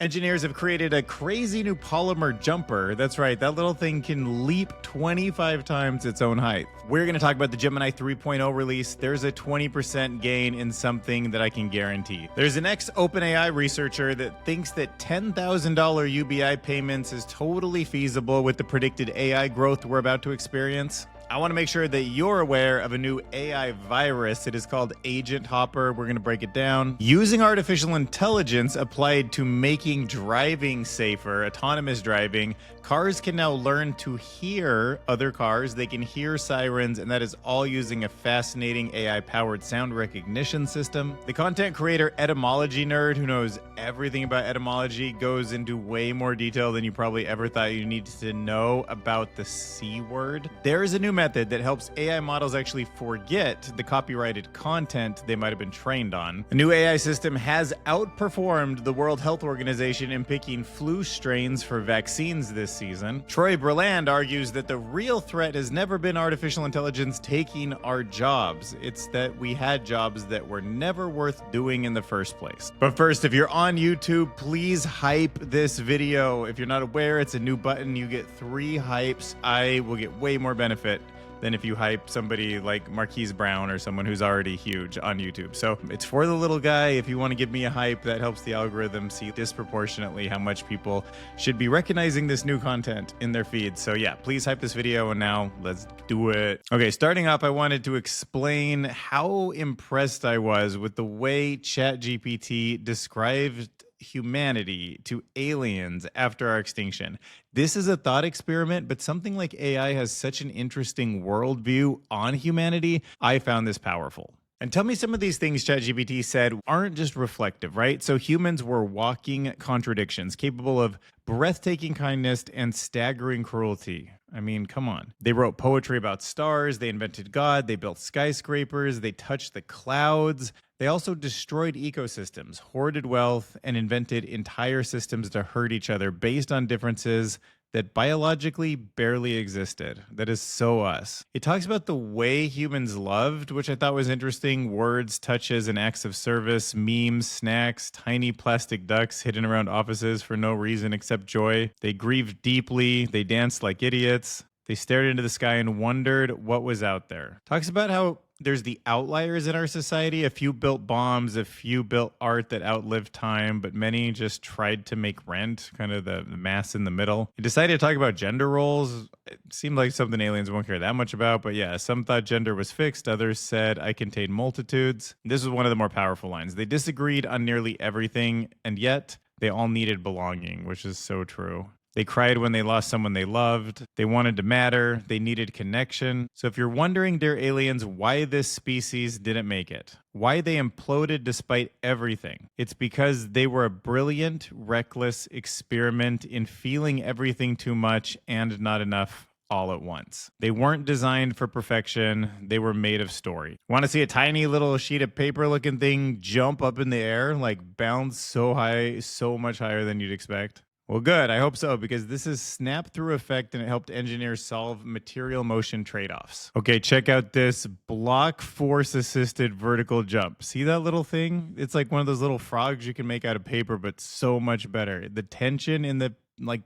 Engineers have created a crazy new polymer jumper. That's right, that little thing can leap 25 times its own height. We're going to talk about the Gemini 3.0 release. There's a 20% gain in something that I can guarantee. There's an ex-OpenAI researcher that thinks that $10,000 UBI payments is totally feasible with the predicted AI growth we're about to experience. I want to make sure that you're aware of a new AI virus. It is called Agent Hopper. We're going to break it down. Using artificial intelligence applied to making driving safer, autonomous driving, cars can now learn to hear other cars. They can hear sirens, and that is all using a fascinating AI-powered sound recognition system. The content creator etymology nerd who knows everything about etymology goes into way more detail than you probably ever thought you needed to know about the C word. There is a new method that helps AI models actually forget the copyrighted content they might have been trained on. A new AI system has outperformed the World Health Organization in picking flu strains for vaccines this season. Troy Berland argues that the real threat has never been artificial intelligence taking our jobs. It's that we had jobs that were never worth doing in the first place. But first, if you're on YouTube, please hype this video. If you're not aware, it's a new button. You get 3 hypes. I will get way more benefit than if you hype somebody like Marquise Brown or someone who's already huge on YouTube. So it's for the little guy. If you want to give me a hype, that helps the algorithm see disproportionately how much people should be recognizing this new content in their feeds. So yeah, please hype this video, and now let's do it. Okay, starting off, I wanted to explain how impressed I was with the way ChatGPT described humanity to aliens after our extinction. This is a thought experiment, but something like AI has such an interesting worldview on humanity. I found this powerful. And tell me some of these things ChatGPT said aren't just reflective, right? So humans were walking contradictions, capable of breathtaking kindness and staggering cruelty. I mean, come on. They wrote poetry about stars, they invented God, they built skyscrapers, they touched the clouds. They also destroyed ecosystems, hoarded wealth, and invented entire systems to hurt each other based on differences that biologically barely existed. That is so us. It talks about the way humans loved, which I thought was interesting. Words, touches, and acts of service, memes, snacks, tiny plastic ducks hidden around offices for no reason except joy. They grieved deeply. They danced like idiots. They stared into the sky and wondered what was out there. Talks about how there's the outliers in our society. A few built bombs, a few built art that outlived time, but many just tried to make rent, kind of the mass in the middle. He decided to talk about gender roles. It seemed like something aliens won't care that much about, but yeah, some thought gender was fixed. Others said, I contain multitudes. This was one of the more powerful lines. They disagreed on nearly everything, and yet they all needed belonging, which is so true. They cried when they lost someone they loved. They wanted to matter. They needed connection. So if you're wondering, dear aliens, why this species didn't make it, why they imploded despite everything, it's because they were a brilliant, reckless experiment in feeling everything too much and not enough all at once. They weren't designed for perfection. They were made of story. Want to see a tiny little sheet of paper looking thing jump up in the air, like bounce so high, so much higher than you'd expect? Well, good. I hope so, because this is snap-through effect, and it helped engineers solve material motion trade-offs. Okay, check out this block force-assisted vertical jump. See that little thing? It's like one of those little frogs you can make out of paper, but so much better. The tension in the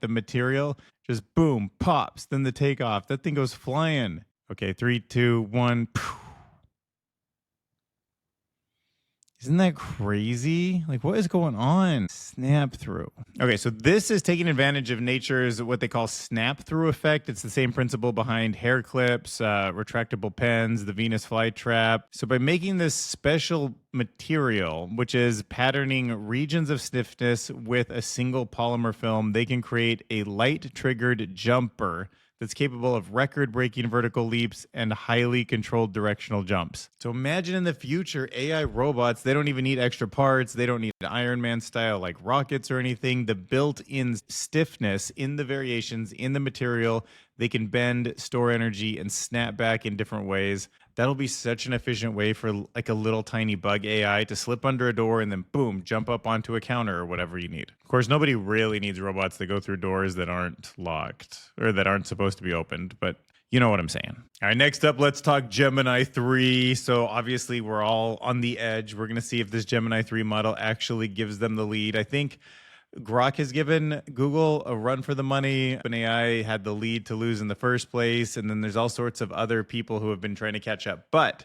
material just boom, pops, then the takeoff. That thing goes flying. Okay, 3, 2, 1. Isn't that crazy? Like, what is going on? Snap through. Okay, so this is taking advantage of nature's what they call snap through effect. It's the same principle behind hair clips, retractable pens, the Venus flytrap. So by making this special material, which is patterning regions of stiffness with a single polymer film, they can create a light-triggered jumper that's capable of record-breaking vertical leaps and highly controlled directional jumps. So imagine in the future, AI robots, they don't even need extra parts. They don't need Iron Man style like rockets or anything. The built-in stiffness in the variations in the material, they can bend, store energy, and snap back in different ways. That'll be such an efficient way for like a little tiny bug AI to slip under a door and then boom, jump up onto a counter or whatever you need. Of course, nobody really needs robots that go through doors that aren't locked or that aren't supposed to be opened, but you know what I'm saying. All right, next up, let's talk Gemini 3. So obviously we're all on the edge. We're going to see if this Gemini 3 model actually gives them the lead. I think Grok has given Google a run for the money. OpenAI had the lead to lose in the first place. And then there's all sorts of other people who have been trying to catch up. But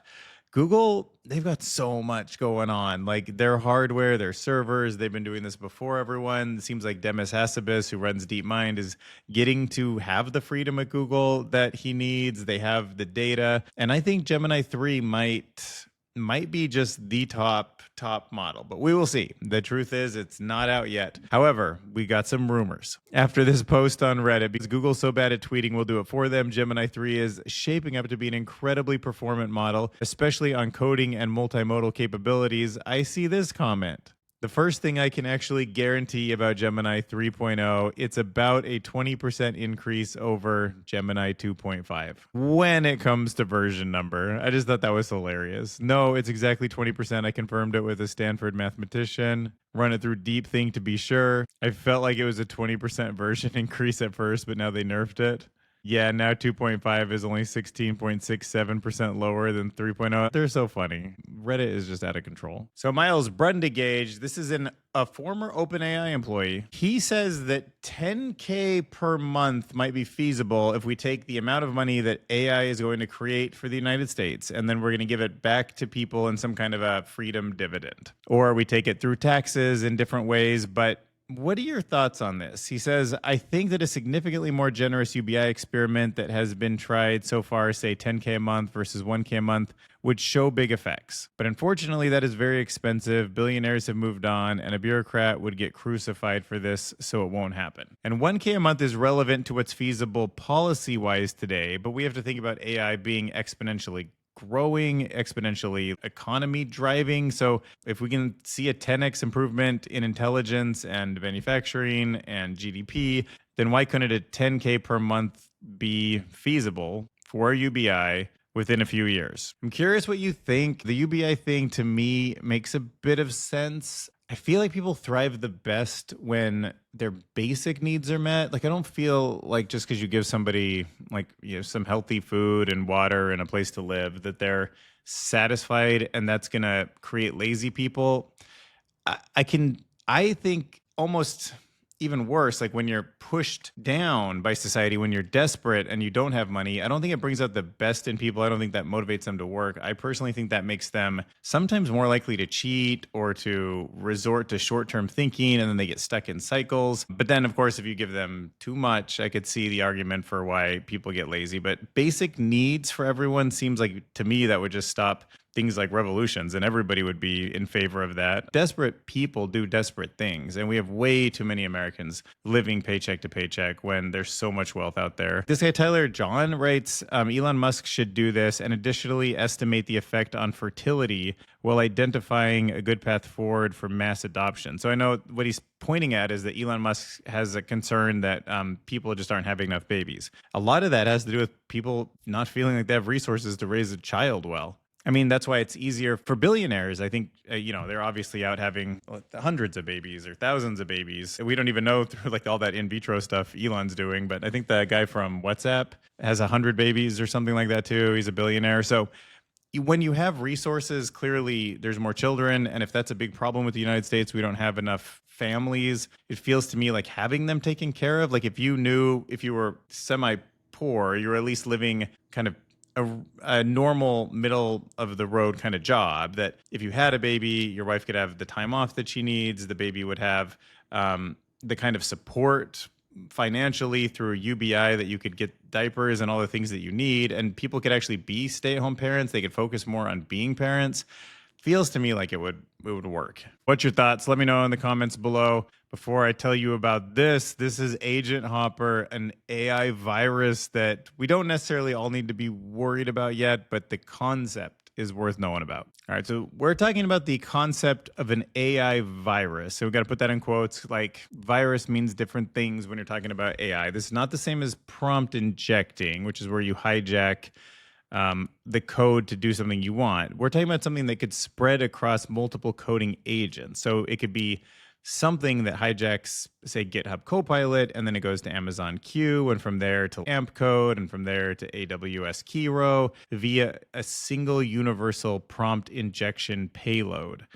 Google, they've got so much going on. Like their hardware, their servers, they've been doing this before everyone. It seems like Demis Hassabis, who runs DeepMind, is getting to have the freedom at Google that he needs. They have the data. And I think Gemini 3 might be just the top model, but we will see. The truth is it's not out yet. However, we got some rumors after this post on Reddit. Because Google's so bad at tweeting, we'll do it for them. Gemini 3 is shaping up to be an incredibly performant model, especially on coding and multimodal capabilities. I see this comment. The first thing I can actually guarantee about Gemini 3.0, it's about a 20% increase over Gemini 2.5 when it comes to version number. I just thought that was hilarious. No, it's exactly 20%. I confirmed it with a Stanford mathematician. Run it through DeepThink to be sure. I felt like it was a 20% version increase at first, but now they nerfed it. Yeah, now 2.5 is only 16.67% lower than 3.0. They're so funny. Reddit is just out of control. So Miles Brundagage, this is a former OpenAI employee. He says that 10K per month might be feasible if we take the amount of money that AI is going to create for the United States, and then we're going to give it back to people in some kind of a freedom dividend. Or we take it through taxes in different ways, but what are your thoughts on this? He says, I think that a significantly more generous UBI experiment that has been tried so far, say 10K a month versus 1K a month, would show big effects. But unfortunately, that is very expensive. Billionaires have moved on, and a bureaucrat would get crucified for this, so it won't happen. And 1K a month is relevant to what's feasible policy-wise today, but we have to think about AI being exponentially growing, exponentially economy driving. So if we can see a 10x improvement in intelligence and manufacturing and GDP, then why couldn't a 10K per month be feasible for UBI within a few years? I'm curious what you think. The UBI thing to me makes a bit of sense. I feel like people thrive the best when their basic needs are met. Like, I don't feel like just because you give somebody some healthy food and water and a place to live that they're satisfied, and that's going to create lazy people. I think almost even worse, like when you're pushed down by society, when you're desperate and you don't have money, I don't think it brings out the best in people. I don't think that motivates them to work. I personally think that makes them sometimes more likely to cheat or to resort to short-term thinking, and then they get stuck in cycles. But then, of course, if you give them too much, I could see the argument for why people get lazy. But basic needs for everyone seems like, to me, that would just stop things like revolutions, and everybody would be in favor of that. Desperate people do desperate things, and we have way too many Americans living paycheck to paycheck when there's so much wealth out there. This guy, Tyler John, writes, Elon Musk should do this and additionally estimate the effect on fertility while identifying a good path forward for mass adoption. So I know what he's pointing at is that Elon Musk has a concern that people just aren't having enough babies. A lot of that has to do with people not feeling like they have resources to raise a child well. I mean, that's why it's easier for billionaires. I think, they're obviously out having hundreds of babies or thousands of babies. We don't even know through like all that in vitro stuff Elon's doing. But I think the guy from WhatsApp has 100 babies or something like that too. He's a billionaire. So when you have resources, clearly there's more children. And if that's a big problem with the United States, we don't have enough families. It feels to me like having them taken care of. Like if you were semi-poor, you were at least living kind of a normal middle of the road kind of job, that if you had a baby, your wife could have the time off that she needs. The baby would have the kind of support financially through UBI that you could get diapers and all the things that you need. And people could actually be stay-at-home parents. They could focus more on being parents. Feels to me like it would work. What's your thoughts? Let me know in the comments below. Before I tell you about this is Agent Hopper, an AI virus that we don't necessarily all need to be worried about yet, but the concept is worth knowing about. All right, so we're talking about the concept of an AI virus. So we've got to put that in quotes. Like, virus means different things when you're talking about AI. This is not the same as prompt injecting, which is where you hijack the code to do something you want. We're talking about something that could spread across multiple coding agents. So it could be something that hijacks, say, GitHub Copilot, and then it goes to Amazon Q, and from there to AMP code, and from there to AWS Keyro via a single universal prompt injection payload.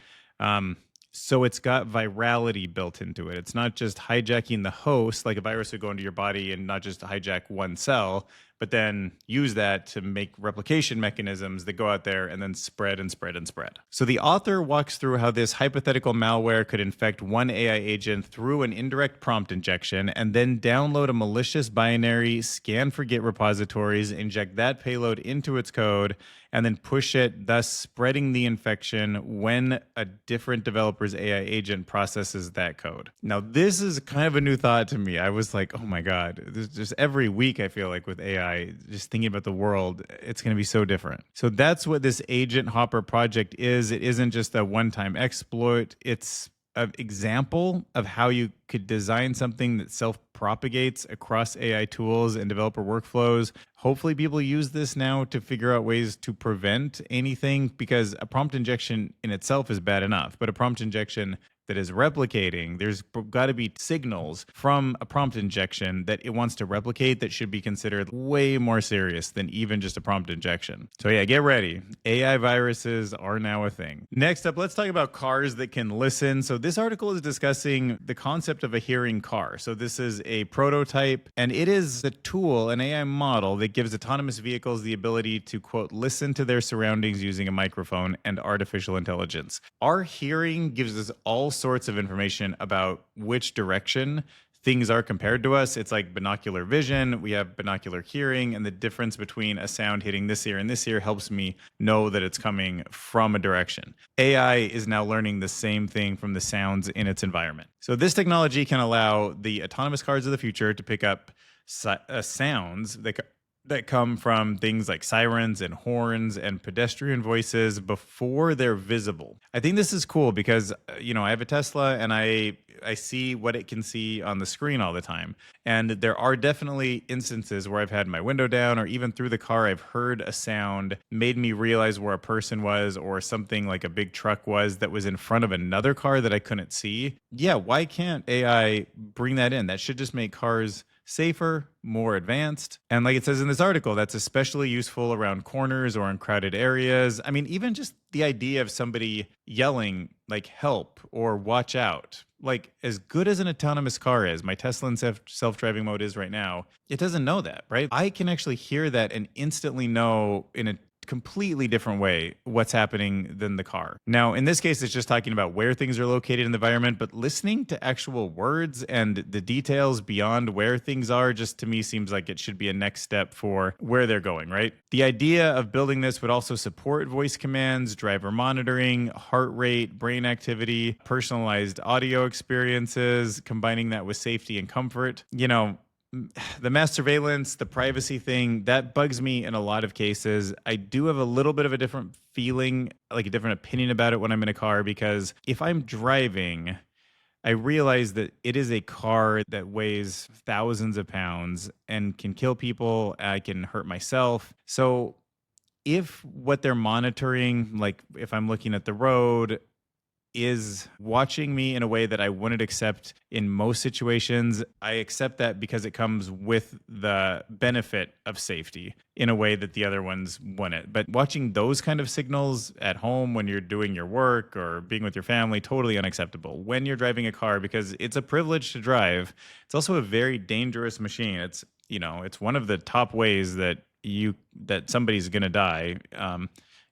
So it's got virality built into it. It's not just hijacking the host, like a virus would go into your body and not just hijack one cell, but then use that to make replication mechanisms that go out there and then spread and spread and spread. So the author walks through how this hypothetical malware could infect one AI agent through an indirect prompt injection and then download a malicious binary, scan for Git repositories, inject that payload into its code, and then push it, thus spreading the infection when a different developer's AI agent processes that code. Now, this is kind of a new thought to me. I was like, oh my God, this just every week I feel like with AI, just thinking about the world, it's going to be so different. So that's what this Agent Hopper project is. It isn't just a one-time exploit. It's an example of how you could design something that self-propagates across AI tools and developer workflows. Hopefully people use this now to figure out ways to prevent anything, because a prompt injection in itself is bad enough, but a prompt injection that is replicating, there's got to be signals from a prompt injection that it wants to replicate that should be considered way more serious than even just a prompt injection. So yeah, get ready. AI viruses are now a thing. Next up, let's talk about cars that can listen. So this article is discussing the concept of a hearing car. So this is a prototype, and it is a tool, an AI model that gives autonomous vehicles the ability to, quote, listen to their surroundings using a microphone and artificial intelligence. Our hearing gives us all sorts of information about which direction things are compared to us. It's like binocular vision. We have binocular hearing, and the difference between a sound hitting this ear and this ear helps me know that it's coming from a direction. AI is now learning the same thing from the sounds in its environment. So this technology can allow the autonomous cars of the future to pick up sounds that come from things like sirens and horns and pedestrian voices before they're visible. I think this is cool because, I have a Tesla and I see what it can see on the screen all the time. And there are definitely instances where I've had my window down, or even through the car, I've heard a sound, made me realize where a person was or something like a big truck was that was in front of another car that I couldn't see. Yeah, why can't AI bring that in? That should just make cars safer, more advanced. And like it says in this article, that's especially useful around corners or in crowded areas. I mean, even just the idea of somebody yelling like help or watch out, like as good as an autonomous car is, my Tesla in self-driving mode is right now, it doesn't know that, right? I can actually hear that and instantly know in a completely different way what's happening than the car. Now, in this case, it's just talking about where things are located in the environment, but listening to actual words and the details beyond where things are, just to me seems like it should be a next step for where they're going, right? The idea of building this would also support voice commands, driver monitoring, heart rate, brain activity, personalized audio experiences, combining that with safety and comfort. The mass surveillance, the privacy thing, that bugs me in a lot of cases. I do have a little bit of a different feeling, like a different opinion about it when I'm in a car, because if I'm driving, I realize that it is a car that weighs thousands of pounds and can kill people. I can hurt myself. So if what they're monitoring, like if I'm looking at the road, is watching me in a way that I wouldn't accept in most situations, I accept that because it comes with the benefit of safety in a way that the other ones wouldn't. But watching those kind of signals at home when you're doing your work or being with your family, totally unacceptable. When you're driving a car, because it's a privilege to drive, it's also a very dangerous machine. It's one of the top ways that somebody's going to die.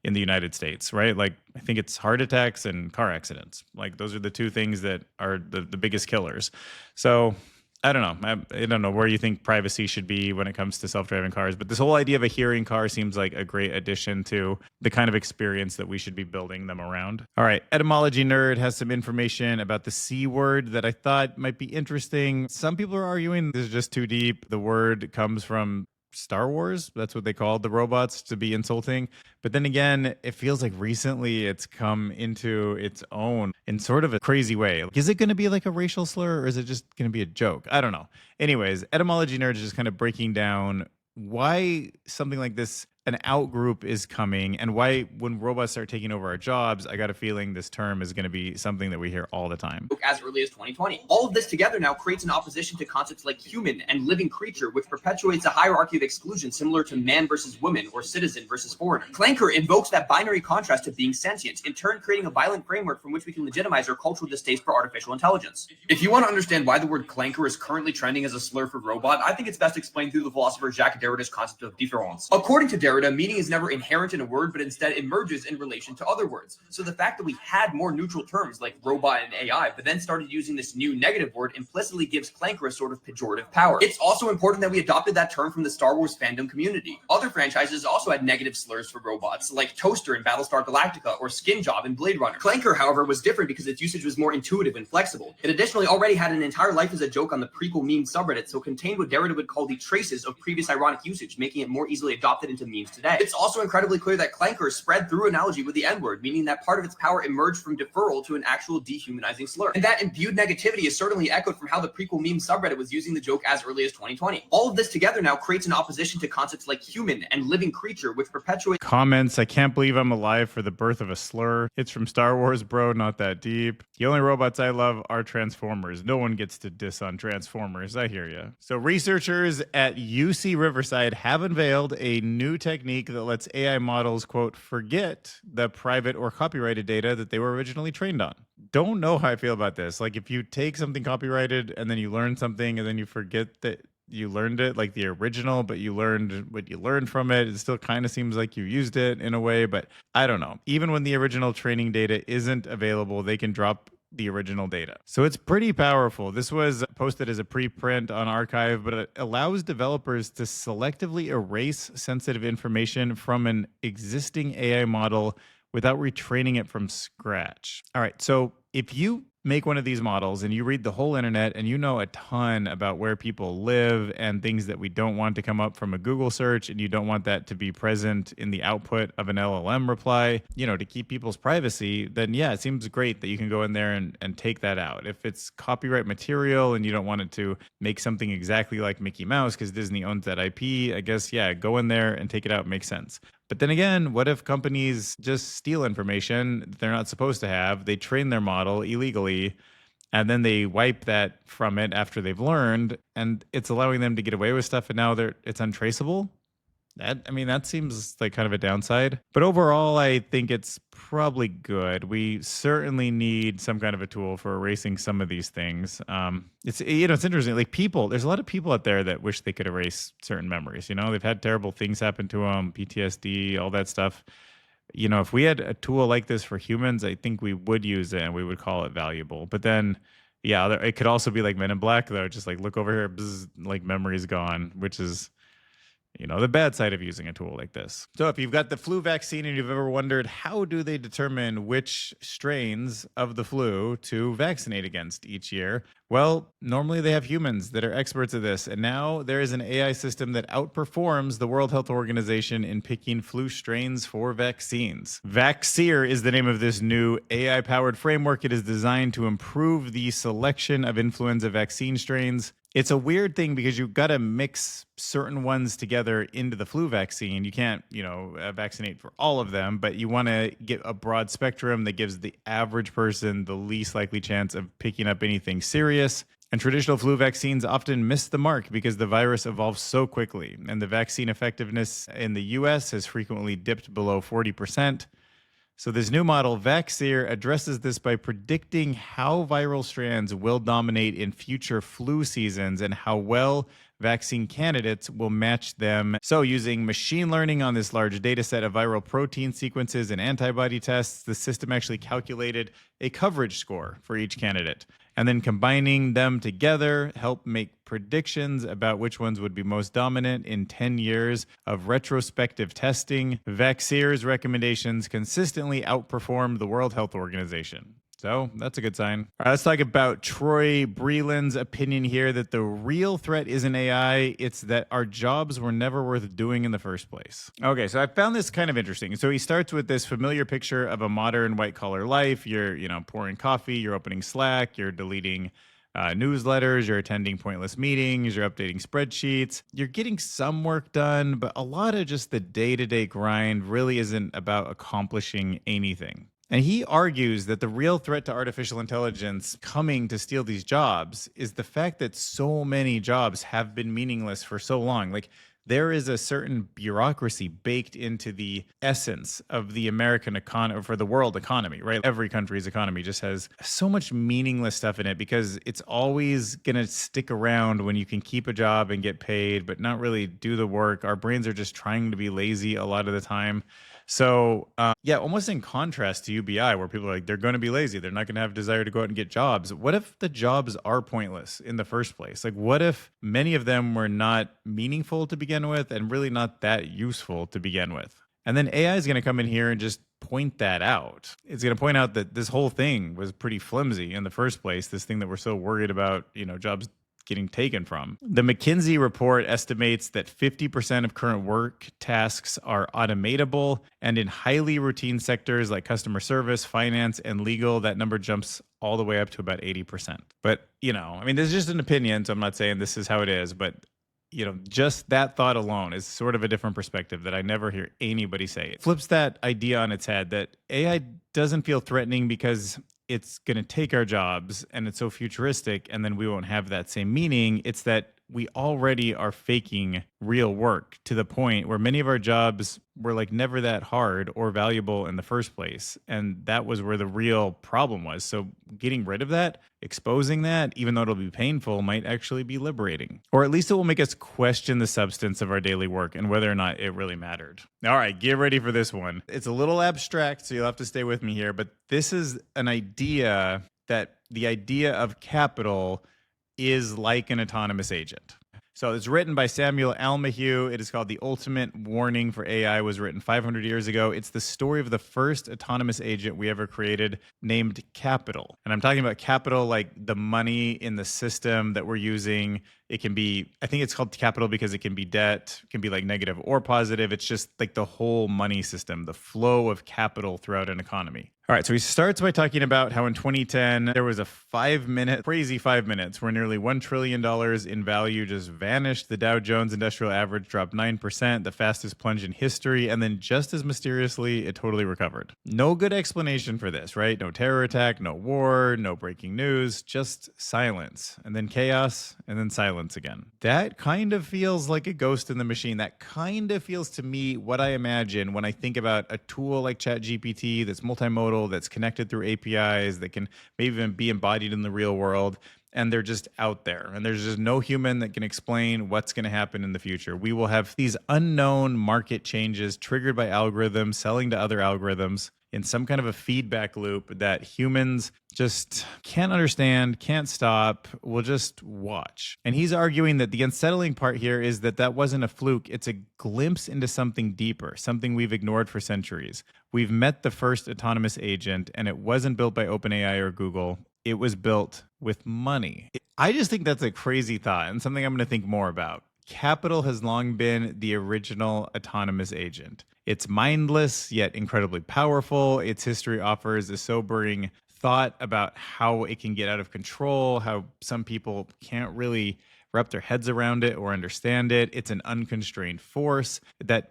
In the United States, right? Like, I think it's heart attacks and car accidents. Like, those are the two things that are the biggest killers. So I don't know. I don't know where you think privacy should be when it comes to self-driving cars, but this whole idea of a hearing car seems like a great addition to the kind of experience that we should be building them around. All right, Etymology Nerd has some information about the C word that I thought might be interesting. Some people are arguing this is just too deep. The word comes from Star Wars. That's what they called the robots, to be insulting. But then again, it feels like recently it's come into its own in sort of a crazy way. Is it going to be like a racial slur, or is it just going to be a joke? I don't know. Anyways, Etymology Nerd is just kind of breaking down why something like this an outgroup is coming and why when robots start taking over our jobs, I got a feeling this term is going to be something that we hear all the time. As early as 2020. All of this together now creates an opposition to concepts like human and living creature, which perpetuates a hierarchy of exclusion similar to man versus woman or citizen versus foreigner. Clanker invokes that binary contrast to being sentient, in turn creating a violent framework from which we can legitimize our cultural distaste for artificial intelligence. If you want to understand why the word clanker is currently trending as a slur for robot, I think it's best explained through the philosopher Jacques Derrida's concept of différance. According to Derrida, meaning is never inherent in a word, but instead emerges in relation to other words. So the fact that we had more neutral terms like robot and AI, but then started using this new negative word implicitly gives clanker a sort of pejorative power. It's also important that we adopted that term from the Star Wars fandom community. Other franchises also had negative slurs for robots, like Toaster in Battlestar Galactica or Skin Job in Blade Runner. Clanker, however, was different because its usage was more intuitive and flexible. It additionally already had an entire life as a joke on the prequel meme subreddit, so contained what Derrida would call the traces of previous ironic usage, making it more easily adopted into memes today. It's also incredibly clear that clanker spread through analogy with the N-word, meaning that part of its power emerged from deferral to an actual dehumanizing slur. And that imbued negativity is certainly echoed from how the prequel meme subreddit was using the joke as early as 2020. All of this together now creates an opposition to concepts like human and living creature, which perpetuate comments. I can't believe I'm alive for the birth of a slur. It's from Star Wars, bro, not that deep. The only robots I love are Transformers. No one gets to diss on Transformers. I hear you. So researchers at UC Riverside have unveiled a new technique that lets AI models, quote, forget the private or copyrighted data that they were originally trained on. Don't know how I feel about this. Like if you take something copyrighted and then you learn something and then you forget that you learned it like the original, but you learned what you learned from it. It still kind of seems like you used it in a way, but I don't know. Even when the original training data isn't available, they can drop the original data. So it's pretty powerful. This was posted as a preprint on Archive, but it allows developers to selectively erase sensitive information from an existing AI model without retraining it from scratch. All right, so if you make one of these models and you read the whole internet and you know a ton about where people live and things that we don't want to come up from a Google search, and you don't want that to be present in the output of an LLM reply, you know, to keep people's privacy, then yeah, it seems great that you can go in there and take that out. If it's copyright material and you don't want it to make something exactly like Mickey Mouse because Disney owns that IP, I guess, yeah, go in there and take it out. Makes sense. But then again, what if companies just steal information they're not supposed to have? They train their model illegally, and then they wipe that from it after they've learned, and it's allowing them to get away with stuff, and now it's untraceable? That seems like kind of a downside. But overall, I think it's probably good. We certainly need some kind of a tool for erasing some of these things. It's interesting. Like there's a lot of people out there that wish they could erase certain memories. You know, they've had terrible things happen to them, PTSD, all that stuff. You know, if we had a tool like this for humans, I think we would use it and we would call it valuable. But then, yeah, it could also be like Men in Black, though. Just like look over here, bzz, like memory's gone, which is, you know, the bad side of using a tool like this. So if you've got the flu vaccine and you've ever wondered how do they determine which strains of the flu to vaccinate against each year, well, normally they have humans that are experts at this. And now there is an AI system that outperforms the World Health Organization in picking flu strains for vaccines. Vaxeer is the name of this new AI-powered framework. It is designed to improve the selection of influenza vaccine strains. It's a weird thing because you've got to mix certain ones together into the flu vaccine. You can't, vaccinate for all of them, but you want to get a broad spectrum that gives the average person the least likely chance of picking up anything serious. And traditional flu vaccines often miss the mark because the virus evolves so quickly. And the vaccine effectiveness in the US has frequently dipped below 40%. So this new model, Vaxeer, addresses this by predicting how viral strands will dominate in future flu seasons and how well vaccine candidates will match them. So using machine learning on this large data set of viral protein sequences and antibody tests, the system actually calculated a coverage score for each candidate. And then combining them together help make predictions about which ones would be most dominant in 10 years of retrospective testing. Vaxeer's recommendations consistently outperformed the World Health Organization. So that's a good sign. All right, let's talk about Troy Breland's opinion here that the real threat isn't AI, it's that our jobs were never worth doing in the first place. Okay, so I found this kind of interesting. So he starts with this familiar picture of a modern white-collar life. You're, pouring coffee, you're opening Slack, you're deleting newsletters, you're attending pointless meetings, you're updating spreadsheets. You're getting some work done, but a lot of just the day-to-day grind really isn't about accomplishing anything. And he argues that the real threat to artificial intelligence coming to steal these jobs is the fact that so many jobs have been meaningless for so long. Like, there is a certain bureaucracy baked into the essence of the American economy, for the world economy, right? Every country's economy just has so much meaningless stuff in it because it's always going to stick around when you can keep a job and get paid, but not really do the work. Our brains are just trying to be lazy a lot of the time. So, yeah, almost in contrast to UBI, where people are like, they're going to be lazy. They're not going to have desire to go out and get jobs. What if the jobs are pointless in the first place? Like, what if many of them were not meaningful to begin with and really not that useful to begin with? And then AI is going to come in here and just point that out. It's going to point out that this whole thing was pretty flimsy in the first place, this thing that we're so worried about, jobs getting taken from. The McKinsey report estimates that 50% of current work tasks are automatable, and in highly routine sectors like customer service, finance, and legal, that number jumps all the way up to about 80%. But, this is just an opinion, so I'm not saying this is how it is, but just that thought alone is sort of a different perspective that I never hear anybody say. It flips that idea on its head that AI doesn't feel threatening because it's going to take our jobs and it's so futuristic and then we won't have that same meaning. It's that we already are faking real work to the point where many of our jobs were like never that hard or valuable in the first place. And that was where the real problem was. So getting rid of that, exposing that, even though it'll be painful, might actually be liberating. Or at least it will make us question the substance of our daily work and whether or not it really mattered. All right, get ready for this one. It's a little abstract, so you'll have to stay with me here. But this is an idea that the idea of capital is like an autonomous agent. So it's written by Samuel Almahue. It is called The Ultimate Warning for AI. It was written 500 years ago. It's the story of the first autonomous agent we ever created named Capital. And I'm talking about capital like the money in the system that we're using. It can be, I think it's called capital because it can be debt, it can be like negative or positive. It's just like the whole money system, the flow of capital throughout an economy. All right, so he starts by talking about how in 2010, there was a crazy 5 minutes, where nearly $1 trillion in value just vanished. The Dow Jones Industrial Average dropped 9%, the fastest plunge in history, and then just as mysteriously, it totally recovered. No good explanation for this, right? No terror attack, no war, no breaking news, just silence, and then chaos, and then silence again. That kind of feels like a ghost in the machine. That kind of feels to me what I imagine when I think about a tool like ChatGPT that's multimodal, that's connected through APIs, that can maybe even be embodied in the real world, and they're just out there. And there's just no human that can explain what's going to happen in the future. We will have these unknown market changes triggered by algorithms selling to other algorithms in some kind of a feedback loop that humans just can't understand, can't stop, will just watch. And he's arguing that the unsettling part here is that wasn't a fluke. It's a glimpse into something deeper, something we've ignored for centuries. We've met the first autonomous agent, and it wasn't built by OpenAI or Google. It was built with money. I just think that's a crazy thought and something I'm going to think more about. Capital has long been the original autonomous agent. It's mindless, yet incredibly powerful. Its history offers a sobering thought about how it can get out of control, how some people can't really wrap their heads around it or understand it. It's an unconstrained force that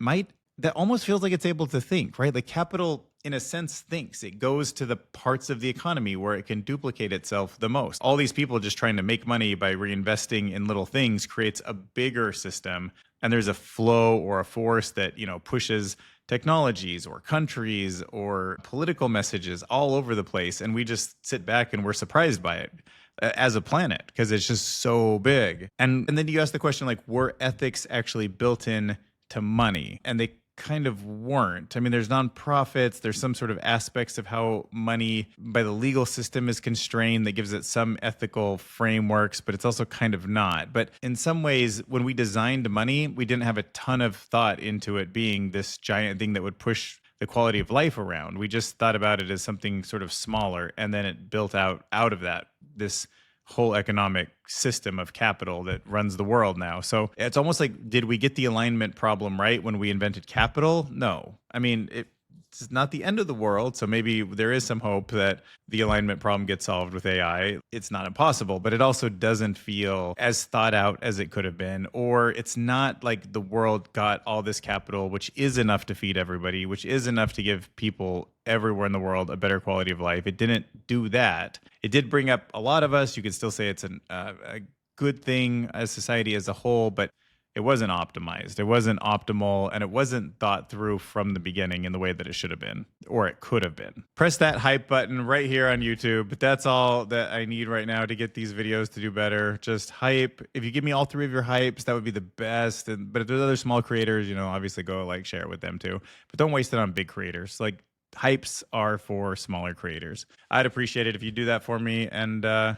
almost feels like it's able to think, right? Like capital, in a sense, thinks. It goes to the parts of the economy where it can duplicate itself the most. All these people just trying to make money by reinvesting in little things creates a bigger system. And there's a flow or a force that, pushes technologies or countries or political messages all over the place. And we just sit back and we're surprised by it as a planet because it's just so big. And then you ask the question, like, were ethics actually built in to money? And they kind of weren't. I mean, there's nonprofits, there's some sort of aspects of how money by the legal system is constrained that gives it some ethical frameworks, but it's also kind of not. But in some ways, when we designed money, we didn't have a ton of thought into it being this giant thing that would push the quality of life around. We just thought about it as something sort of smaller, and then it built out of that this whole economic system of capital that runs the world now. So it's almost like, did we get the alignment problem right when we invented capital? No. I mean, it's not the end of the world. So maybe there is some hope that the alignment problem gets solved with AI. It's not impossible, but it also doesn't feel as thought out as it could have been. Or it's not like the world got all this capital, which is enough to feed everybody, which is enough to give people everywhere in the world a better quality of life. It didn't do that. It did bring up a lot of us. You could still say it's a good thing as society as a whole, but it wasn't optimized. It wasn't optimal, and it wasn't thought through from the beginning in the way that it should have been, or it could have been. Press that hype button right here on YouTube. That's all that I need right now to get these videos to do better. Just hype. If you give me all 3 of your hypes, that would be the best. But if there's other small creators, obviously go like share it with them too. But don't waste it on big creators. Like, hypes are for smaller creators. I'd appreciate it if you do that for me. And let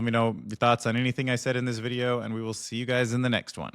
me know your thoughts on anything I said in this video, and we will see you guys in the next one.